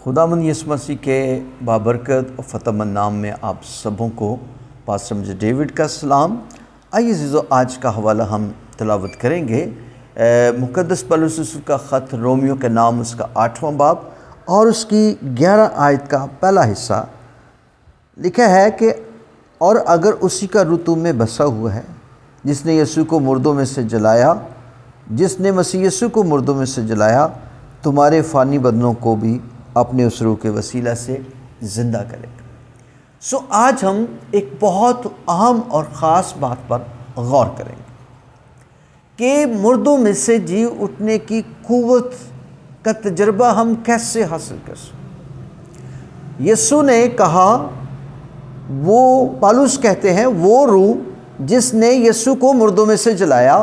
खुदावंद यीशु मसीह के बाबरकत और फ़तेहमंद नाम में आप सबों को पास्टर मिस्टर डेविड का सलाम। आइए अज़ीज़ों, आज का हवाला हम तिलावत करेंगे मुक़द्दस पौलुस रसूल का ख़त रोमियो के नाम, उसका 8वां बाब और उसकी 11 आयत का पहला हिस्सा। लिखा है कि और अगर उसी का रूह तुम में बसा हुआ है, जिसने यीशु को मुर्दों में से जलाया, जिसने मसीह यीशु को मुर्दों में से जलाया, तुम्हारे फ़ानी बदनों को भी अपने उस रूह के वसीला से ज़िंदा करेगा। आज हम एक बहुत अहम और ख़ास बात पर गौर करेंगे कि मुर्दों में से जी उठने की क़ुव्वत का तजर्बा हम कैसे हासिल कर सकते। यीशु ने कहा, वो पौलुस कहते हैं, वो रूह जिसने यीशु को मुर्दों में से जलाया,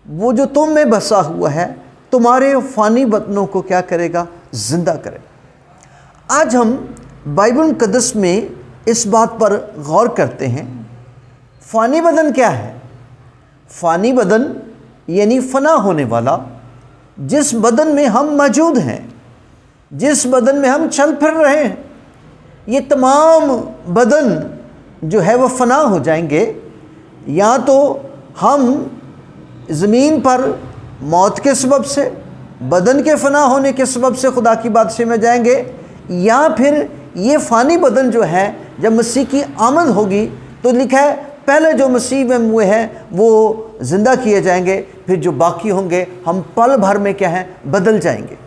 वो जो तुम में बसा हुआ है, तुम्हारे फ़ानी बदनों को क्या करेगा? ज़िंदा करेगा। आज हम बाइबल मुक़द्दस में इस बात पर गौर करते हैं। फ़ानी बदन क्या है? फ़ानी बदन यानी फ़ना होने वाला, जिस बदन में हम मौजूद हैं, जिस बदन में हम चल फिर रहे हैं, ये तमाम बदन जो है वो फ़ना हो जाएंगे। या तो हम ज़मीन पर मौत के सबब से, बदन के फ़ना होने के सबब से खुदा की बादशाही में जाएंगे, या फिर ये फ़ानी बदन जो है जब मसीह की आमद होगी तो लिखा है पहले जो मसीह में हुए हैं वो ज़िंदा किए जाएंगे, फिर जो बाकी होंगे हम पल भर में क्या है? बदल जाएंगे।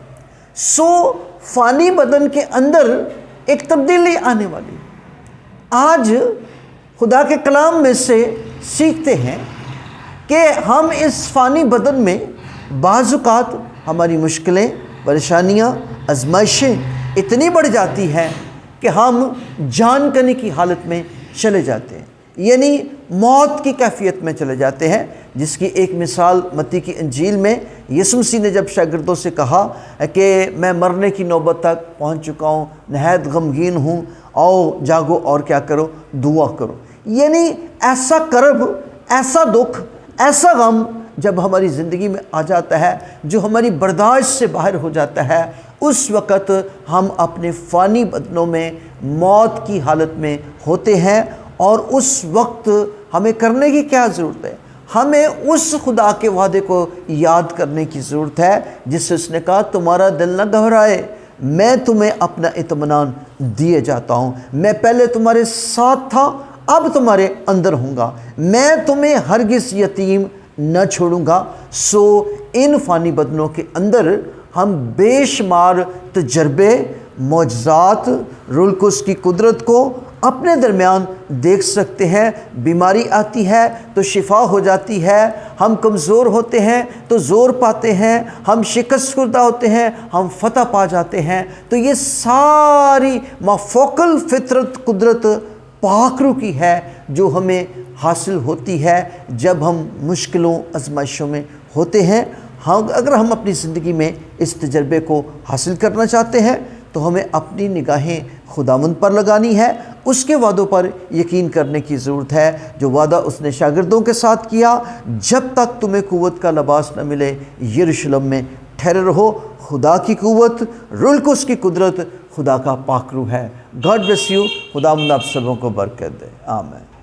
फ़ानी बदन के अंदर एक तब्दीली आने वाली। आज खुदा के कलाम में से सीखते हैं कि हम इस फ़ानी बदन में बाज़-औक़ात हमारी मुश्किलें, परेशानियाँ, आज़माइशें इतनी बढ़ जाती हैं कि हम जान करने की हालत में चले जाते हैं, यानी मौत की कैफियत में चले जाते हैं। जिसकी एक मिसाल मत्ती की इंजील में यीशु मसीह ने जब शागिर्दों से कहा कि मैं मरने की नौबत तक पहुंच चुका हूँ, नहायत गमगीन हूँ, आओ जागो और क्या करो? दुआ करो। यानी ऐसा करब, ऐसा दुख, ऐसा गम जब हमारी ज़िंदगी में आ जाता है, जो हमारी बर्दाश्त से बाहर हो जाता है, उस वक़्त हम अपने फ़ानी बदनों में मौत की हालत में होते हैं। और उस वक्त हमें करने की क्या ज़रूरत है? हमें उस खुदा के वादे को याद करने की ज़रूरत है जिससे उसने कहा, तुम्हारा दिल न घबराए, मैं तुम्हें अपना इत्मीनान दिए जाता हूँ। मैं पहले तुम्हारे साथ था, अब तुम्हारे अंदर हूँगा, मैं तुम्हें हरगिज़ यतीम न छोड़ूंगा। इन फ़ानी बदनों के अंदर हम बेशुमार तजर्बे, मौजज़ात, रूह कुद्स की कुदरत को अपने दरमियान देख सकते हैं। बीमारी आती है तो शिफा हो जाती है, हम कमज़ोर होते हैं तो ज़ोर पाते हैं, हम शिकस्त खुर्दा होते हैं, हम फ़तह पा जाते हैं। तो ये सारी माफ़ोकल फ़ितरत कुदरत पाक रूह की है जो हमें हासिल होती है जब हम मुश्किलों, आज़माइशों में होते हैं। अगर हम अपनी ज़िंदगी में इस तजर्बे को हासिल करना चाहते हैं तो हमें अपनी निगाहें खुदावंद पर लगानी है, उसके वादों पर यकीन करने की ज़रूरत है, जो वादा उसने शागिर्दों के साथ किया, जब तक तुम्हें क़ुव्वत का लिबास न मिले यरूशलेम में ठहरे रहो। खुदा की क़ुव्वत, रूह कुद्स की कुदरत खुदा का पाक रूह है। God bless you. खुदावंद आप सबों को बरकत दे। आमीन।